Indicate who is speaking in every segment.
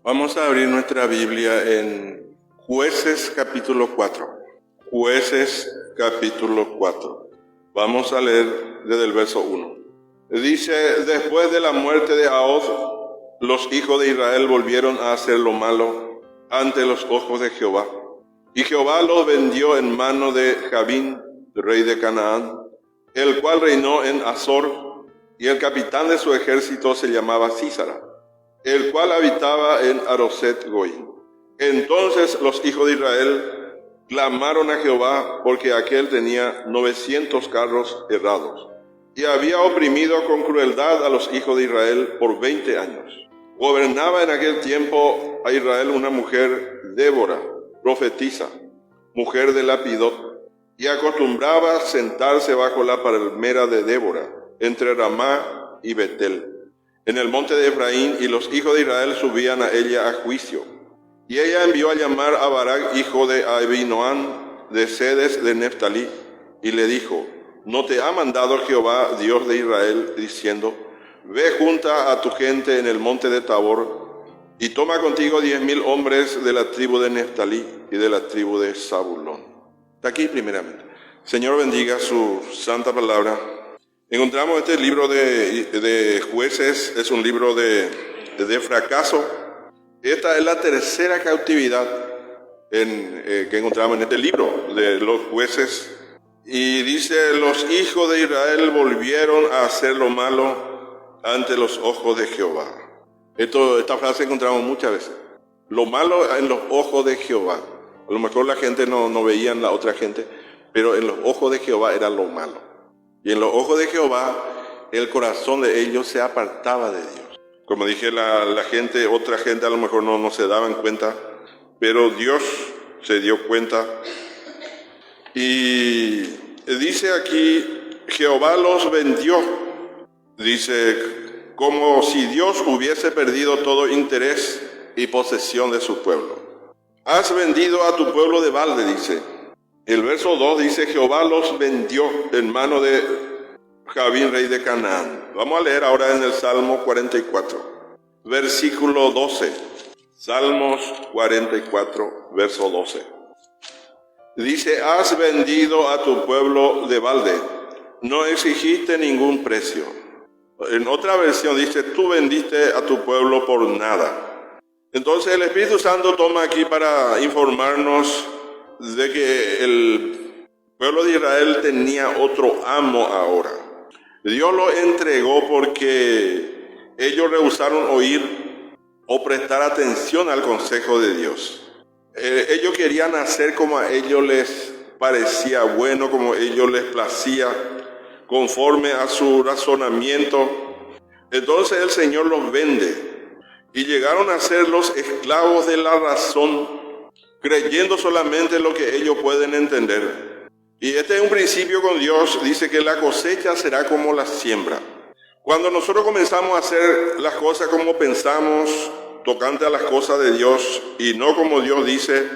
Speaker 1: Vamos a abrir nuestra Biblia en Jueces capítulo 4. Jueces capítulo 4. Vamos a leer desde el verso 1. Dice: después de la muerte de Ahab, los hijos de Israel volvieron a hacer lo malo ante los ojos de Jehová. Y Jehová los vendió en mano de Jabín, rey de Canaán, el cual reinó en Azor, y el capitán de su ejército se llamaba Sísara, el cual habitaba en Aroset Goim. Entonces los hijos de Israel clamaron a Jehová, porque aquél tenía 900 carros herrados, y había oprimido con crueldad a los hijos de Israel por 20 años. Gobernaba en aquel tiempo a Israel una mujer, Débora, profetisa, mujer de Lapidot, y acostumbraba sentarse bajo la palmera de Débora, entre Ramá y Betel, en el monte de Efraín, y los hijos de Israel subían a ella a juicio. Y ella envió a llamar a Barak, hijo de Abinoam, de Cedes de Neftalí, y le dijo: ¿no te ha mandado Jehová, Dios de Israel, diciendo: ve junta a tu gente en el monte de Tabor, y toma contigo 10,000 hombres de la tribu de Neftalí y de la tribu de Zabulón? Hasta aquí primeramente. Señor, bendiga su santa palabra. Encontramos este libro de Jueces, es un libro de fracaso. Esta es la tercera cautividad que encontramos en este libro de los Jueces. Y dice: los hijos de Israel volvieron a hacer lo malo ante los ojos de Jehová. Esta frase encontramos muchas veces. Lo malo en los ojos de Jehová. A lo mejor la gente no veía en la otra gente, pero en los ojos de Jehová era lo malo. Y en los ojos de Jehová, el corazón de ellos se apartaba de Dios. Como dije, otra gente a lo mejor no se daban cuenta, pero Dios se dio cuenta. Y dice aquí: Jehová los vendió. Dice, como si Dios hubiese perdido todo interés y posesión de su pueblo. Has vendido a tu pueblo de balde, dice. El verso 2 dice: Jehová los vendió en mano de Jabín, rey de Canaán. Vamos a leer ahora en el Salmo 44, versículo 12. Salmos 44, verso 12. Dice: has vendido a tu pueblo de balde, no exigiste ningún precio. En otra versión dice: tú vendiste a tu pueblo por nada. Entonces el Espíritu Santo toma aquí para informarnos de que el pueblo de Israel tenía otro amo ahora. Dios lo entregó porque ellos rehusaron oír o prestar atención al consejo de Dios. Ellos querían hacer como a ellos les parecía bueno, como a ellos les placía, conforme a su razonamiento. Entonces el Señor los vende y llegaron a ser los esclavos de la razón, creyendo solamente lo que ellos pueden entender. Y este es un principio con Dios. Dice que la cosecha será como la siembra. Cuando nosotros comenzamos a hacer las cosas como pensamos, tocante a las cosas de Dios, y no como Dios dice,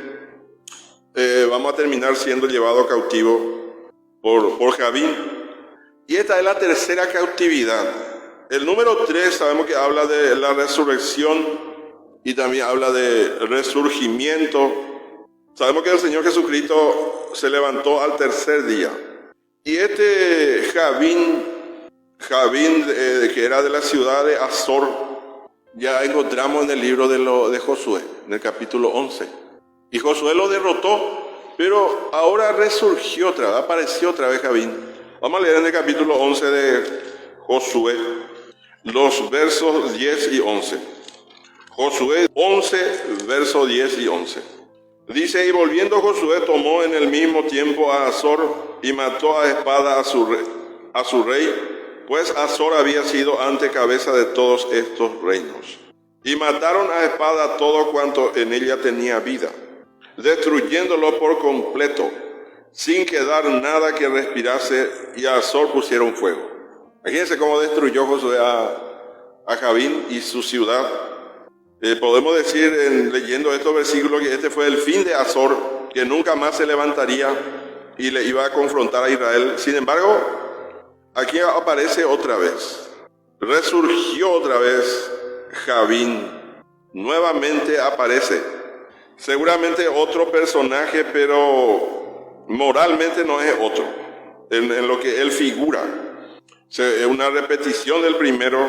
Speaker 1: vamos a terminar siendo llevados cautivo por Jabín. Y esta es la tercera cautividad. El número 3 sabemos que habla de la resurrección y también habla de resurgimiento. Sabemos que el Señor Jesucristo se levantó al tercer día. Y este Jabín, que era de la ciudad de Azor, ya encontramos en el libro de Josué, en el capítulo 11. Y Josué lo derrotó, pero ahora resurgió otra vez, apareció otra vez Jabín. Vamos a leer en el capítulo 11 de Josué, los versos 10 y 11. Josué 11, versos 10 y 11. Dice: y volviendo Josué, tomó en el mismo tiempo a Azor y mató a espada a su rey, pues Azor había sido ante cabeza de todos estos reinos. Y mataron a espada todo cuanto en ella tenía vida, destruyéndolo por completo, sin quedar nada que respirase, y a Azor pusieron fuego. Imagínense cómo destruyó Josué a Jabín y su ciudad. Podemos decir, leyendo estos versículos, que este fue el fin de Azor, que nunca más se levantaría y le iba a confrontar a Israel. Sin embargo, aquí aparece otra vez. Resurgió otra vez Jabín nuevamente aparece. Seguramente otro personaje, pero moralmente no es otro, en lo que él figura. Es una repetición del primero.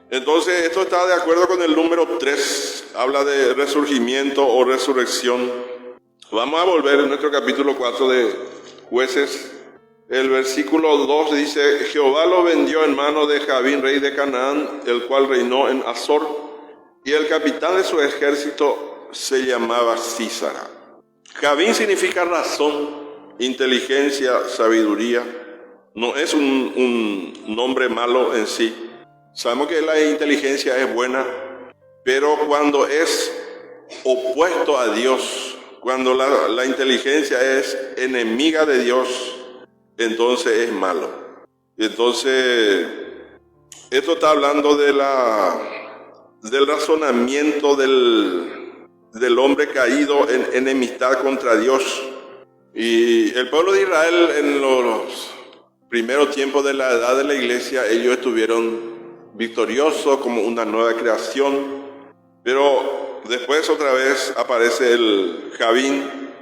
Speaker 1: Entonces esto está de acuerdo con el número 3, habla de resurgimiento o resurrección. Vamos a volver en nuestro capítulo 4 de Jueces. El versículo 2 dice: Jehová lo vendió en mano de Jabín, rey de Canaán, el cual reinó en Azor, y el capitán de su ejército se llamaba Sísara. Jabín significa razón, inteligencia, sabiduría. No es un nombre malo en sí. Sabemos que la inteligencia es buena, pero cuando es opuesto a Dios, cuando la inteligencia es enemiga de Dios, entonces es malo. Entonces, esto está hablando de del razonamiento del hombre caído en enemistad contra Dios. Y el pueblo de Israel en los primeros tiempos de la edad de la iglesia, ellos estuvieron victoriosos como una nueva creación, pero después otra vez aparece el Jabín.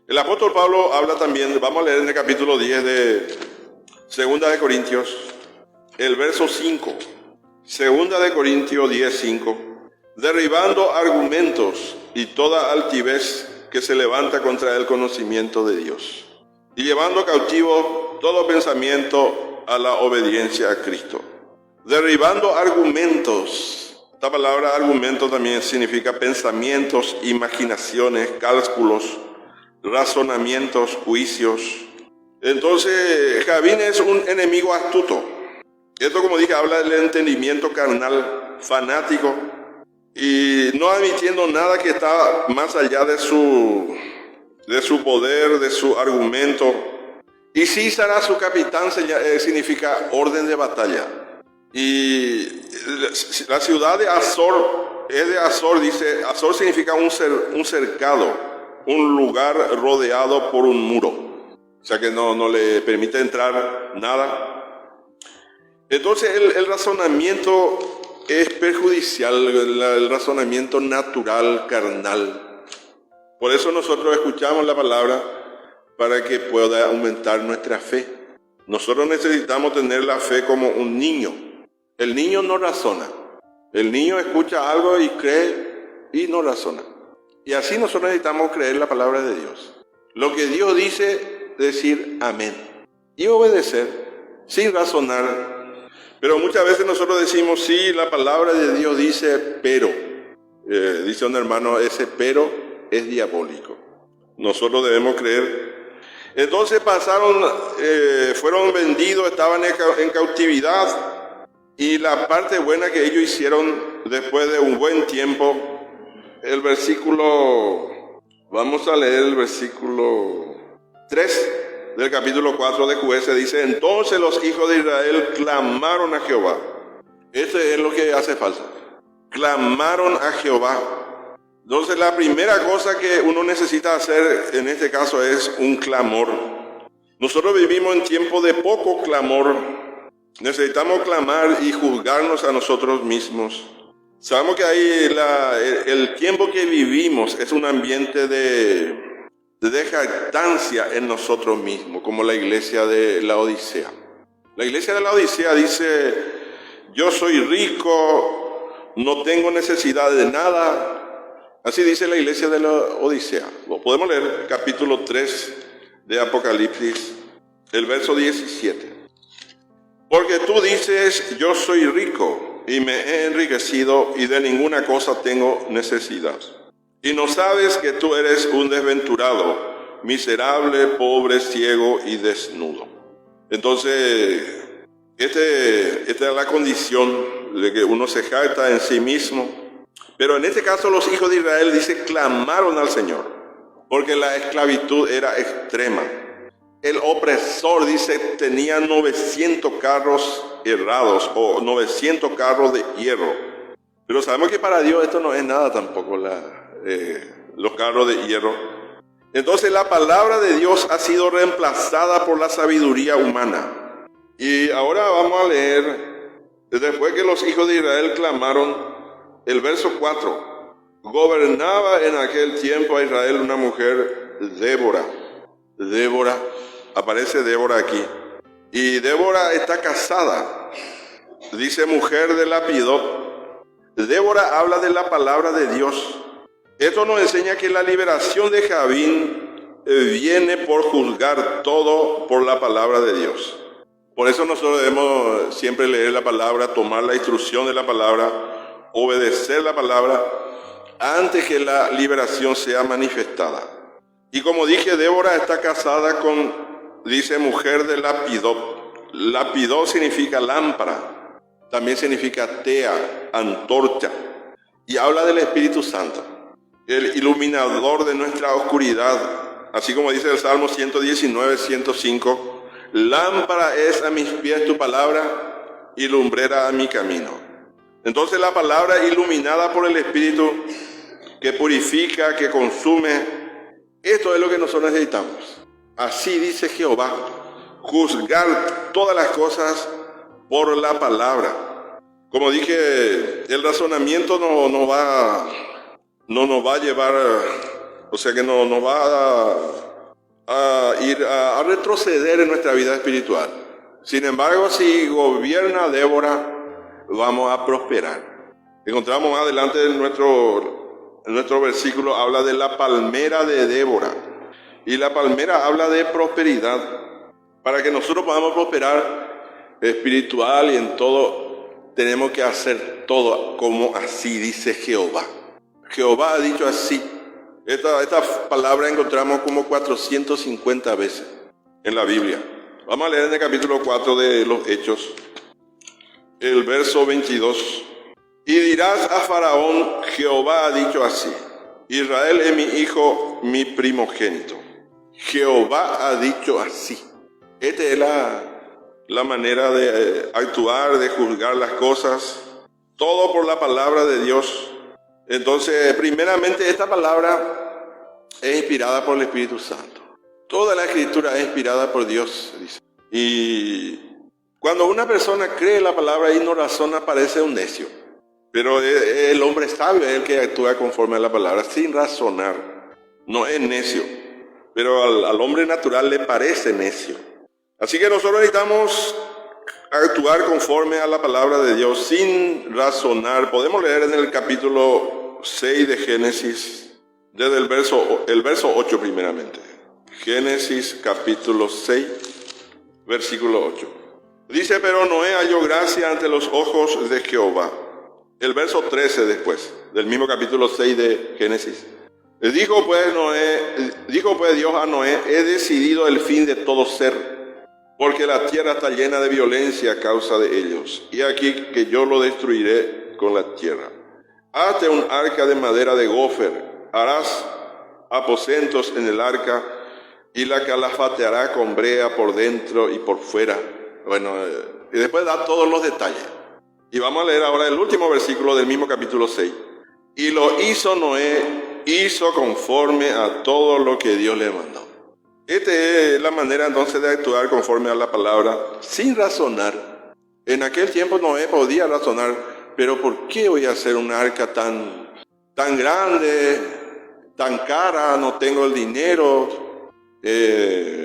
Speaker 1: El apóstol Pablo habla también, vamos a leer en el capítulo 10 de Segunda de Corintios, el verso 5. Segunda de Corintios 10, 5. Derribando argumentos y toda altivez que se levanta contra el conocimiento de Dios, y llevando cautivo todo pensamiento a la obediencia a Cristo. Derribando argumentos. Esta palabra argumento también significa pensamientos, imaginaciones, cálculos, razonamientos, juicios. Entonces, Jabín es un enemigo astuto. Esto, como dije, habla del entendimiento carnal, fanático, y no admitiendo nada que está más allá de su poder, de su argumento. Y Sísara, su capitán, significa orden de batalla. Y la ciudad de Azor, es de Azor, dice, Azor significa un cercado, un lugar rodeado por un muro. O sea que no le permite entrar nada. Entonces el razonamiento es perjudicial, el razonamiento natural, carnal. Por eso nosotros escuchamos la palabra para que pueda aumentar nuestra fe. Nosotros necesitamos tener la fe como un niño. El niño no razona. El niño escucha algo y cree y no razona. Y así nosotros necesitamos creer la palabra de Dios. Lo que Dios dice, decir amén. Y obedecer sin razonar. Pero muchas veces nosotros decimos, sí, la palabra de Dios dice, pero. Dice un hermano, ese pero es diabólico. Nosotros debemos creer. Entonces fueron vendidos, estaban en cautividad. Y la parte buena que ellos hicieron después de un buen tiempo, el versículo, vamos a leer el versículo 3 del capítulo 4 de Jueces, dice: entonces los hijos de Israel clamaron a Jehová. Este es lo que hace falta. Clamaron a Jehová. Entonces la primera cosa que uno necesita hacer en este caso es un clamor. Nosotros vivimos en tiempo de poco clamor. Necesitamos clamar y juzgarnos a nosotros mismos. Sabemos que ahí el tiempo que vivimos es un ambiente de jactancia en nosotros mismos, como la iglesia de la Odisea. La iglesia de la Odisea dice: yo soy rico, no tengo necesidad de nada. Así dice la iglesia de la Odisea. Podemos leer capítulo 3 de Apocalipsis, el verso 17. Porque tú dices: yo soy rico y me he enriquecido y de ninguna cosa tengo necesidad. Y no sabes que tú eres un desventurado, miserable, pobre, ciego y desnudo. Entonces, esta es la condición de que uno se jacta en sí mismo. Pero en este caso los hijos de Israel, dice, clamaron al Señor, porque la esclavitud era extrema. El opresor, dice, tenía 900 carros herrados o 900 carros de hierro. Pero sabemos que para Dios esto no es nada tampoco, los carros de hierro. Entonces la palabra de Dios ha sido reemplazada por la sabiduría humana. Y ahora vamos a leer, después que los hijos de Israel clamaron, el verso 4. Gobernaba en aquel tiempo a Israel una mujer, Débora. Débora, aparece Débora aquí. Y Débora está casada. Dice mujer de Lapidot. Débora habla de la palabra de Dios. Esto nos enseña que la liberación de Javín viene por juzgar todo por la palabra de Dios. Por eso nosotros debemos siempre leer la palabra, tomar la instrucción de la palabra, obedecer la palabra antes que la liberación sea manifestada. Y como dije, Débora está casada con, dice, mujer de Lapidot. Lapidot significa lámpara, también significa tea, antorcha, y habla del Espíritu Santo, el iluminador de nuestra oscuridad, así como dice el Salmo 119, 105, lámpara es a mis pies tu palabra y lumbrera a mi camino. Entonces la palabra iluminada por el Espíritu, que purifica, que consume, esto es lo que nosotros necesitamos. Así dice Jehová, juzgar todas las cosas por la palabra. Como dije, el razonamiento no nos va a llevar, o sea que no nos va a retroceder en nuestra vida espiritual. Sin embargo, si gobierna Débora, vamos a prosperar. Encontramos más adelante en nuestro versículo, habla de la palmera de Débora. Y la palmera habla de prosperidad. Para que nosotros podamos prosperar espiritual y en todo, tenemos que hacer todo como así dice Jehová. Jehová ha dicho así. Esta palabra encontramos como 450 veces en la Biblia. Vamos a leer en el capítulo 4 de los Hechos, el verso 22. Y dirás a Faraón, Jehová ha dicho así, Israel es mi hijo, mi primogénito. Jehová ha dicho así. Esta es la manera de actuar, de juzgar las cosas, todo por la palabra de Dios. Entonces, primeramente, esta palabra es inspirada por el Espíritu Santo. Toda la Escritura es inspirada por Dios, dice. Y cuando una persona cree la palabra y no razona, parece un necio. Pero el hombre sabio es el que actúa conforme a la palabra, sin razonar. No es necio, pero al hombre natural le parece necio. Así que nosotros necesitamos actuar conforme a la palabra de Dios, sin razonar. Podemos leer en el capítulo 6 de Génesis, desde el verso 8 primeramente. Génesis capítulo 6, versículo 8. Dice, pero Noé halló gracia ante los ojos de Jehová. El verso 13 después, del mismo capítulo 6 de Génesis. Dijo pues Dios a Noé, he decidido el fin de todo ser, porque la tierra está llena de violencia a causa de ellos. Y aquí que yo lo destruiré con la tierra. Hazte un arca de madera de gofer, harás aposentos en el arca, y la calafateará con brea por dentro y por fuera. Bueno, y después da todos los detalles. Y vamos a leer ahora el último versículo del mismo capítulo 6. Y lo hizo Noé, hizo conforme a todo lo que Dios le mandó. Esta es la manera entonces de actuar conforme a la palabra, sin razonar. En aquel tiempo Noé podía razonar, pero ¿por qué voy a hacer una arca tan grande, tan cara? No tengo el dinero,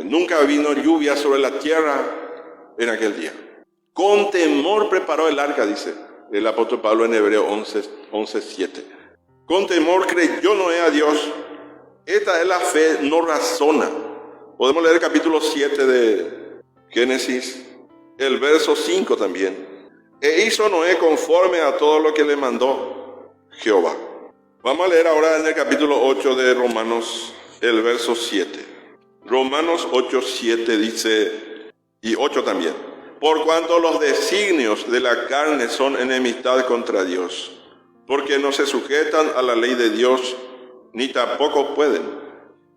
Speaker 1: nunca vino lluvia sobre la tierra en aquel día. Con temor preparó el arca, dice el apóstol Pablo en Hebreo 11:7. Con temor creyó Noé a Dios. Esta es la fe, no razona. Podemos leer el capítulo 7 de Génesis, el verso 5 también. E hizo Noé conforme a todo lo que le mandó Jehová. Vamos a leer ahora en el capítulo 8 de Romanos, el verso 7. Romanos 8:7 dice, y 8 también. Por cuanto los designios de la carne son enemistad contra Dios, porque no se sujetan a la ley de Dios, ni tampoco pueden.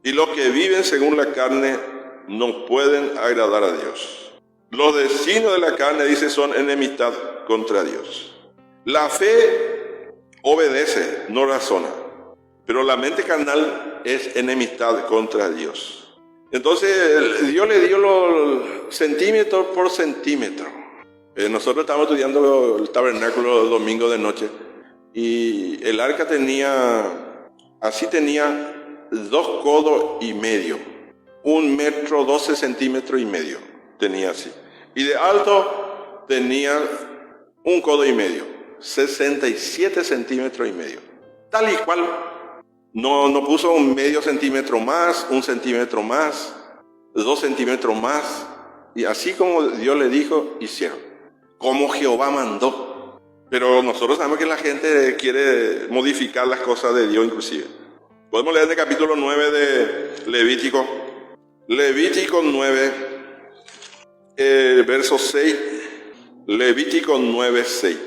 Speaker 1: Y los que viven según la carne no pueden agradar a Dios. Los designios de la carne, dice, son enemistad contra Dios. La fe obedece, no razona, pero la mente carnal es enemistad contra Dios. Entonces Dios le dio centímetro por centímetro. Nosotros estamos estudiando el tabernáculo el domingo de noche Y el arca tenía 2 codos y medio, 1 metro 12 centímetros y medio, tenía así. Y de alto tenía 1 codo y medio, 67 centímetros y medio. Tal y cual, no puso un medio centímetro más, 1 centímetro más, 2 centímetros más. Y así como Dios le dijo, hicieron. Como Jehová mandó. Pero nosotros sabemos que la gente quiere modificar las cosas de Dios inclusive. Podemos leer el capítulo 9 de Levítico. Levítico 9, verso 6. Levítico 9, 6.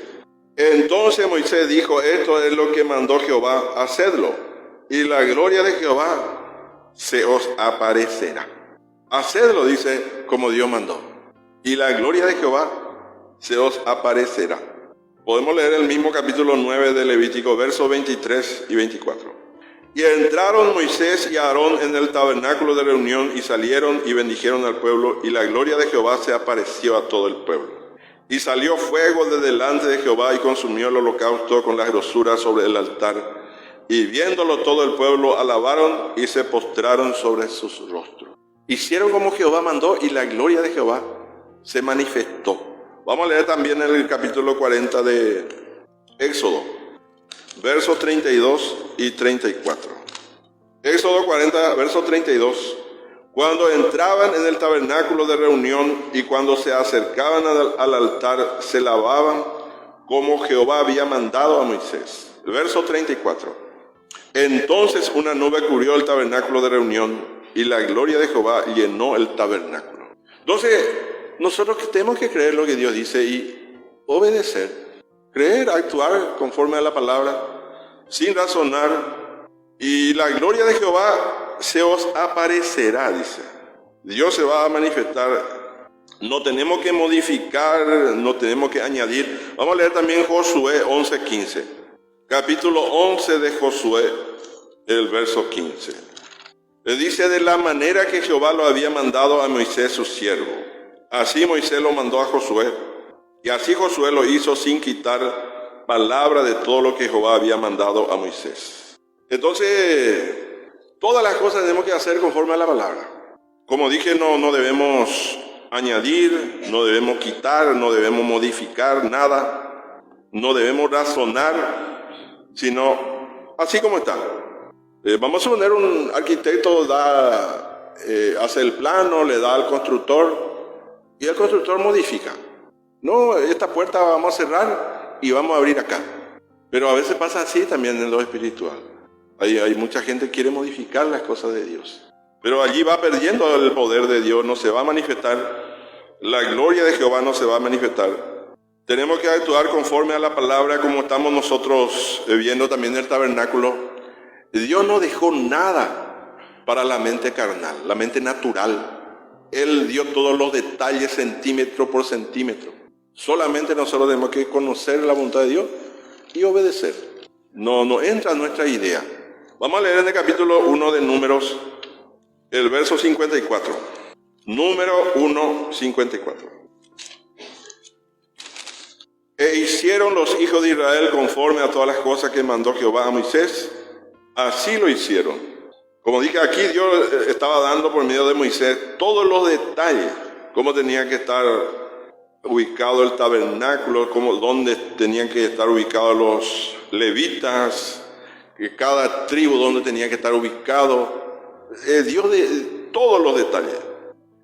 Speaker 1: Entonces Moisés dijo, esto es lo que mandó Jehová, hacedlo, y la gloria de Jehová se os aparecerá. Hacedlo, dice, como Dios mandó, y la gloria de Jehová se os aparecerá. Podemos leer el mismo capítulo 9 de Levítico, versos 23 y 24. Y entraron Moisés y Aarón en el tabernáculo de reunión y salieron y bendijeron al pueblo, y la gloria de Jehová se apareció a todo el pueblo. Y salió fuego de delante de Jehová y consumió el holocausto con las grosuras sobre el altar. Y viéndolo todo el pueblo alabaron y se postraron sobre sus rostros. Hicieron como Jehová mandó y la gloria de Jehová se manifestó. Vamos a leer también el capítulo 40 de Éxodo, versos 32 y 34. Éxodo 40, verso 32. Cuando entraban en el tabernáculo de reunión y cuando se acercaban al altar, se lavaban como Jehová había mandado a Moisés. El verso 34. Entonces una nube cubrió el tabernáculo de reunión y la gloria de Jehová llenó el tabernáculo. Entonces, nosotros tenemos que creer lo que Dios dice y obedecer. Creer, actuar conforme a la palabra, sin razonar. Y la gloria de Jehová se os aparecerá, dice. Dios se va a manifestar. No tenemos que modificar, no tenemos que añadir. Vamos a leer también Josué 11:15. Capítulo 11 de Josué, el verso 15. Le dice, de la manera que Jehová lo había mandado a Moisés su siervo. Así Moisés lo mandó a Josué, y así Josué lo hizo sin quitar palabra de todo lo que Jehová había mandado a Moisés. Entonces, todas las cosas tenemos que hacer conforme a la palabra. Como dije, no debemos añadir, no debemos quitar, no debemos modificar nada, no debemos razonar, sino así como está. Vamos a poner un arquitecto, hace el plano, le da al constructor, y el constructor modifica. No, esta puerta vamos a cerrar y vamos a abrir acá. Pero a veces pasa así también en lo espiritual. Hay mucha gente que quiere modificar las cosas de Dios. Pero allí va perdiendo el poder de Dios, no se va a manifestar. La gloria de Jehová no se va a manifestar. Tenemos que actuar conforme a la palabra, como estamos nosotros viendo también en el tabernáculo. Dios no dejó nada para la mente carnal, la mente natural. Él dio todos los detalles centímetro por centímetro. Solamente nosotros tenemos que conocer la voluntad de Dios y obedecer. No entra en nuestra idea. Vamos a leer en el capítulo 1 de Números, el verso 54. Número 1, 54. E hicieron los hijos de Israel conforme a todas las cosas que mandó Jehová a Moisés. Así lo hicieron. Como dije aquí, Dios estaba dando por medio de Moisés todos los detalles, cómo tenía que estar ubicado el tabernáculo, dónde tenían que estar ubicados los levitas, cada tribu dónde tenía que estar ubicado. Dios de todos los detalles.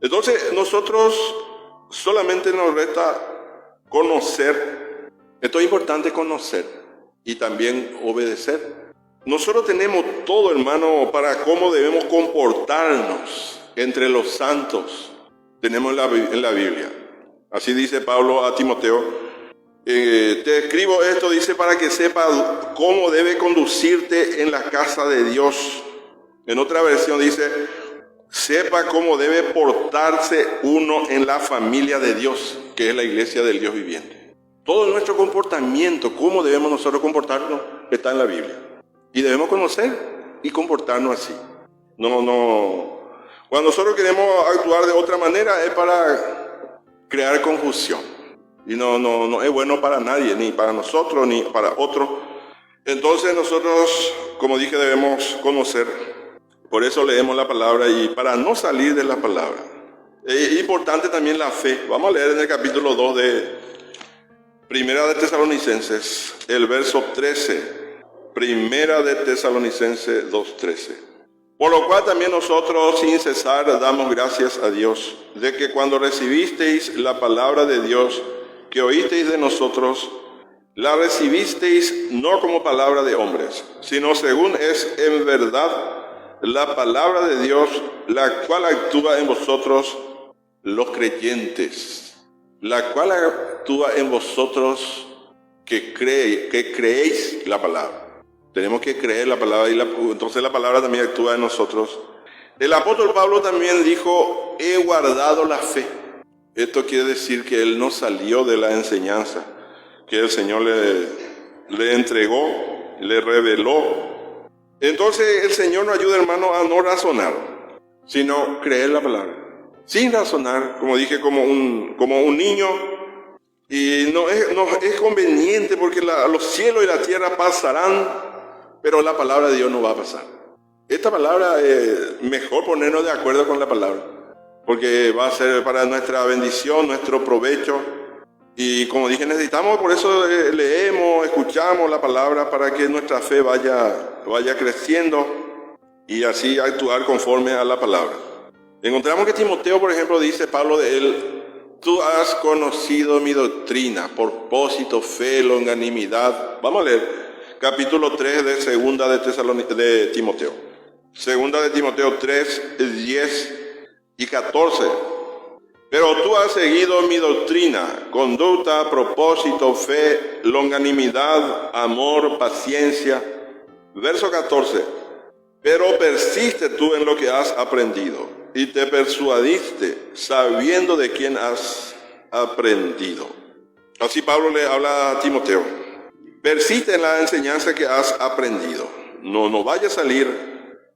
Speaker 1: Entonces nosotros solamente nos resta conocer. Esto es importante, conocer y también obedecer. Nosotros tenemos todo, hermano, para cómo debemos comportarnos entre los santos. Tenemos en la Biblia. Así dice Pablo a Timoteo. Te escribo esto, dice, para que sepa cómo debe conducirte en la casa de Dios. En otra versión dice, sepa cómo debe portarse uno en la familia de Dios, que es la iglesia del Dios viviente. Todo nuestro comportamiento, cómo debemos nosotros comportarnos, está en la Biblia. Y debemos conocer y comportarnos así. Cuando nosotros queremos actuar de otra manera es para crear confusión. Y no es bueno para nadie, ni para nosotros, ni para otros. Entonces nosotros, como dije, debemos conocer. Por eso leemos la palabra y para no salir de la palabra. Es importante también la fe. Vamos a leer en el capítulo 2 de Primera de Tesalonicenses, el verso 13. Primera de Tesalonicenses 2:13. Por lo cual también nosotros sin cesar damos gracias a Dios, de que cuando recibisteis la palabra de Dios que oísteis de nosotros, la recibisteis no como palabra de hombres, sino según es en verdad la palabra de Dios, la cual actúa en vosotros los creyentes, la cual actúa en vosotros que creéis la palabra. Tenemos que creer la palabra y entonces la palabra también actúa en nosotros. El apóstol Pablo también dijo, he guardado la fe. Esto quiere decir que él no salió de la enseñanza que el Señor le entregó, le reveló. Entonces el Señor nos ayuda, hermano, a no razonar, sino creer la palabra. Sin razonar, como dije, como un niño. Y no es conveniente porque los cielos y la tierra pasarán, pero la palabra de Dios no va a pasar. Esta palabra es mejor ponernos de acuerdo con la palabra, porque va a ser para nuestra bendición, nuestro provecho. Y como dije, necesitamos, por eso leemos, escuchamos la palabra para que nuestra fe vaya creciendo y así actuar conforme a la palabra. Encontramos que Timoteo, por ejemplo, dice Pablo de él, tú has conocido mi doctrina, propósito, fe, longanimidad. Vamos a leer capítulo 3 de Segunda de Timoteo. Segunda de Timoteo 3, 10 y 14. Pero tú has seguido mi doctrina, conducta, propósito, fe, longanimidad, amor, paciencia. Verso 14. Pero persiste tú en lo que has aprendido y te persuadiste sabiendo de quién has aprendido. Así Pablo le habla a Timoteo. Persiste en la enseñanza que has aprendido. No vaya a salir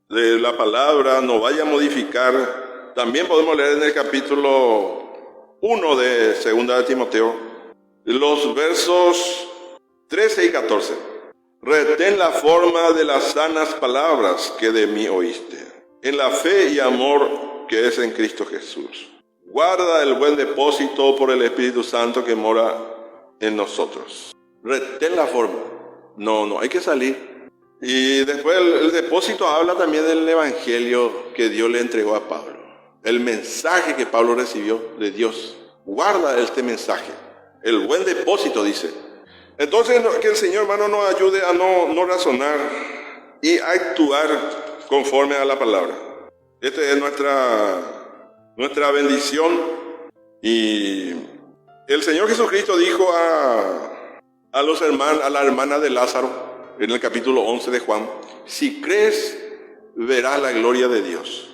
Speaker 1: de la palabra, no vaya a modificar. También podemos leer en el capítulo 1 de Segunda de Timoteo, los versos 13 y 14. Retén la forma de las sanas palabras que de mí oíste, en la fe y amor que es en Cristo Jesús. Guarda el buen depósito por el Espíritu Santo que mora en nosotros. Retén la forma. No hay que salir. Y después el depósito habla también del evangelio que Dios le entregó a Pablo. El mensaje que Pablo recibió de Dios. Guarda este mensaje. El buen depósito, dice. Entonces, que el Señor, hermano, nos ayude a no razonar y a actuar conforme a la palabra. Esta es nuestra bendición. Y el Señor Jesucristo dijo a la hermana de Lázaro, en el capítulo 11 de Juan, si crees, verás la gloria de Dios.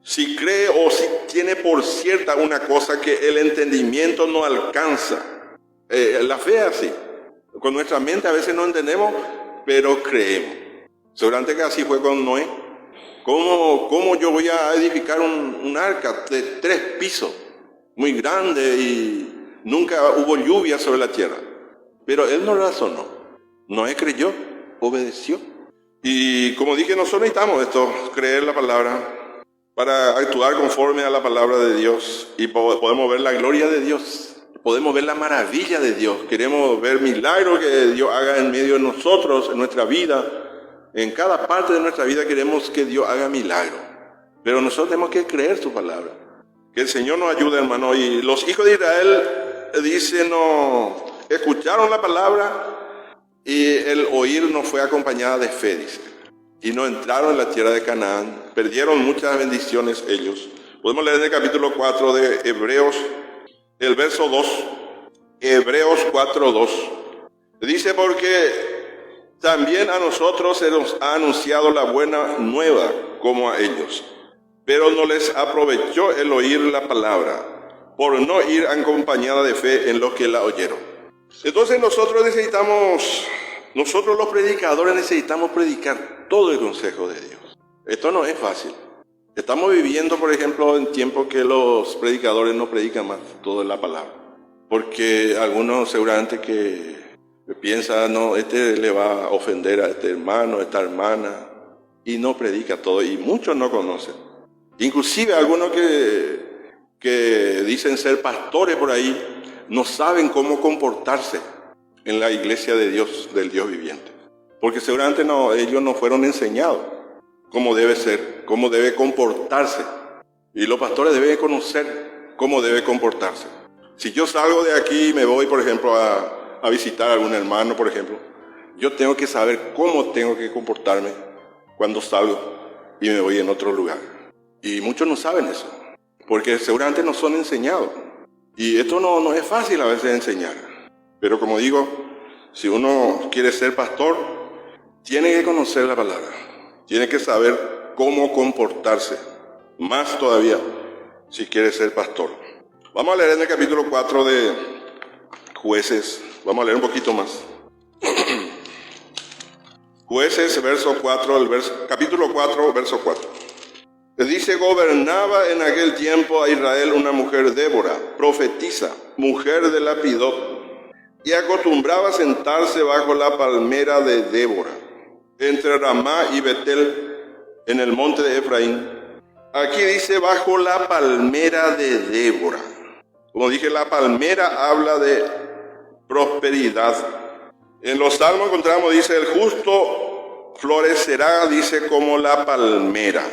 Speaker 1: Si cree o si tiene por cierta una cosa que el entendimiento no alcanza. La fe es así. Con nuestra mente a veces no entendemos, pero creemos. Seguramente que así fue con Noé. ¿Cómo yo voy a edificar un arca de 3 pisos, muy grande, y nunca hubo lluvia sobre la tierra? Pero él no razonó. Noé creyó, obedeció. Y como dije, nosotros necesitamos esto, creer la palabra, para actuar conforme a la palabra de Dios. Y podemos ver la gloria de Dios. Podemos ver la maravilla de Dios. Queremos ver milagros que Dios haga en medio de nosotros, en nuestra vida. En cada parte de nuestra vida queremos que Dios haga milagros. Pero nosotros tenemos que creer su palabra. Que el Señor nos ayude, hermano. Y los hijos de Israel, dicen, no escucharon la palabra y el oír no fue acompañada de fe, dice. Y no entraron en la tierra de Canaán. Perdieron muchas bendiciones ellos. Podemos leer en el capítulo 4 de Hebreos, el verso 2. Hebreos 4:2. Dice, porque también a nosotros se nos ha anunciado la buena nueva como a ellos. Pero no les aprovechó el oír la palabra, por no ir acompañada de fe en los que la oyeron. Entonces nosotros los predicadores necesitamos predicar todo el consejo de Dios. Esto no es fácil. Estamos viviendo, por ejemplo, en tiempos que los predicadores no predican más toda la palabra. Porque algunos seguramente que Piensa, no, este le va a ofender a este hermano, a esta hermana, y no predica todo, y muchos no conocen. Inclusive algunos que dicen ser pastores por ahí, no saben cómo comportarse en la iglesia de Dios, del Dios viviente. Porque seguramente ellos no fueron enseñados cómo debe ser, cómo debe comportarse. Y los pastores deben conocer cómo debe comportarse. Si yo salgo de aquí y me voy, por ejemplo, a visitar a algún hermano, por ejemplo, yo tengo que saber cómo tengo que comportarme cuando salgo y me voy en otro lugar. Y muchos no saben eso, porque seguramente no son enseñados. Y esto no es fácil a veces enseñar. Pero como digo, si uno quiere ser pastor, tiene que conocer la palabra. Tiene que saber cómo comportarse. Más todavía, si quiere ser pastor. Vamos a leer en el capítulo 4 de Jueces. Vamos a leer un poquito más. Jueces, capítulo 4, verso 4. Dice, gobernaba en aquel tiempo a Israel una mujer Débora, profetisa, mujer de Lapidot, y acostumbraba sentarse bajo la palmera de Débora, entre Ramá y Betel, en el monte de Efraín. Aquí dice bajo la palmera de Débora. Como dije, la palmera habla de prosperidad. En los salmos encontramos, dice, el justo florecerá, dice, como la palmera.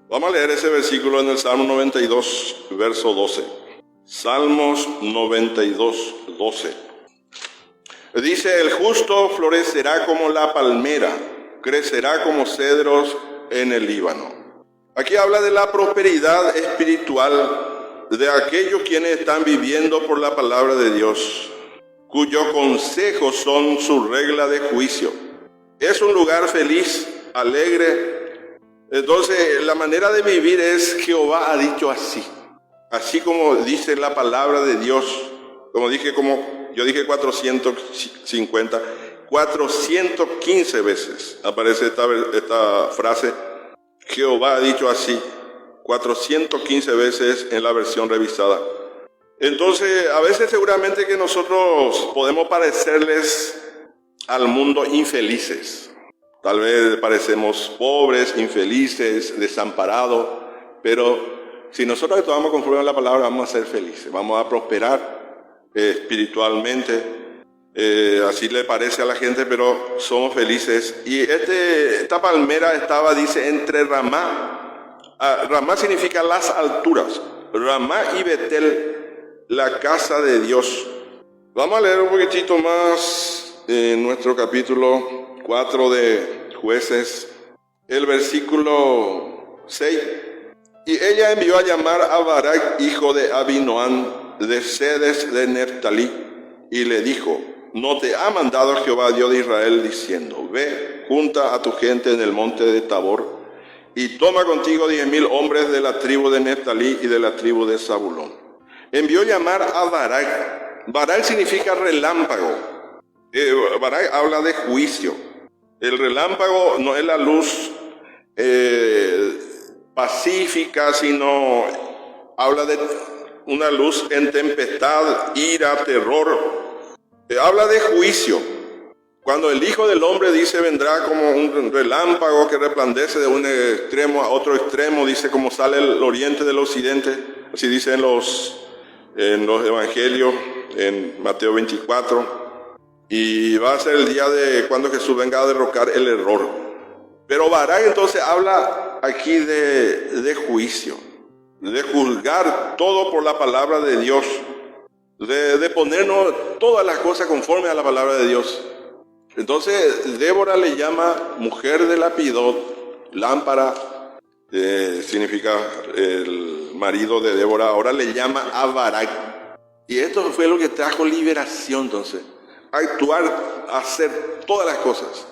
Speaker 1: Vamos a leer ese versículo en el Salmo 92, verso 12. Salmos 92, 12. Dice, el justo florecerá como la palmera, crecerá como cedros en el Líbano. Aquí habla de la prosperidad espiritual de aquellos quienes están viviendo por la palabra de Dios, cuyos consejos son su regla de juicio. Es un lugar feliz, alegre. Entonces, la manera de vivir es Jehová ha dicho así. Así como dice la palabra de Dios. Como yo dije 415 veces aparece esta frase. Jehová ha dicho así. 415 veces en la versión revisada. Entonces, a veces seguramente que nosotros podemos parecerles al mundo infelices. Tal vez parecemos pobres, infelices, desamparados, pero si nosotros actuamos conforme a la palabra, vamos a ser felices, vamos a prosperar espiritualmente. Así le parece a la gente, pero somos felices. Y esta palmera estaba, dice, entre Ramá. Ramá significa las alturas. Ramá y Betel, la casa de Dios. Vamos a leer un poquitito más en nuestro capítulo 4 de Jueces, el versículo 6. Y ella envió a llamar a Barak, hijo de Abinoam, de Cedes de Neftalí, y le dijo, ¿no te ha mandado Jehová Dios de Israel diciendo, ve, junta a tu gente en el monte de Tabor, y toma contigo 10,000 hombres de la tribu de Neftalí y de la tribu de Zabulón? Envió llamar a Barak. Barak significa relámpago. Barak habla de juicio. El relámpago no es la luz pacífica, sino habla de una luz en tempestad, ira, terror. Habla de juicio. Cuando el Hijo del Hombre, dice, vendrá como un relámpago que resplandece de un extremo a otro extremo, dice, como sale el oriente del occidente. Así dice en los evangelios, en Mateo 24. Y va a ser el día de cuando Jesús venga a derrocar el error. Pero Barak entonces habla aquí de juicio, de juzgar todo por la palabra de Dios, de ponernos todas las cosas conforme a la palabra de Dios. Entonces Débora le llama mujer de Lapidot, lámpara, significa el marido de Débora. Ahora le llama a Barak. Y esto fue lo que trajo liberación entonces. Actuar, hacer todas las cosas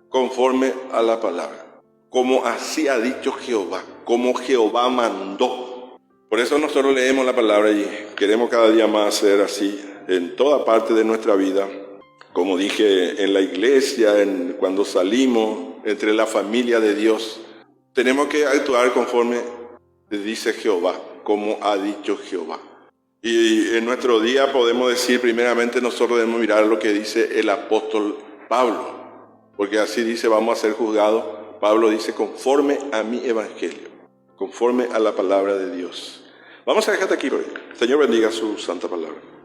Speaker 1: conforme a la palabra, como así ha dicho Jehová, como Jehová mandó. Por eso nosotros leemos la palabra y queremos cada día más ser así en toda parte de nuestra vida. Como dije, en la iglesia, cuando salimos, entre la familia de Dios, tenemos que actuar conforme dice Jehová, como ha dicho Jehová. Y en nuestro día podemos decir, primeramente nosotros debemos mirar lo que dice el apóstol Pablo, porque así dice, vamos a ser juzgados. Pablo dice, conforme a mi evangelio, conforme a la palabra de Dios. Vamos a dejar aquí hoy. Señor bendiga su santa palabra.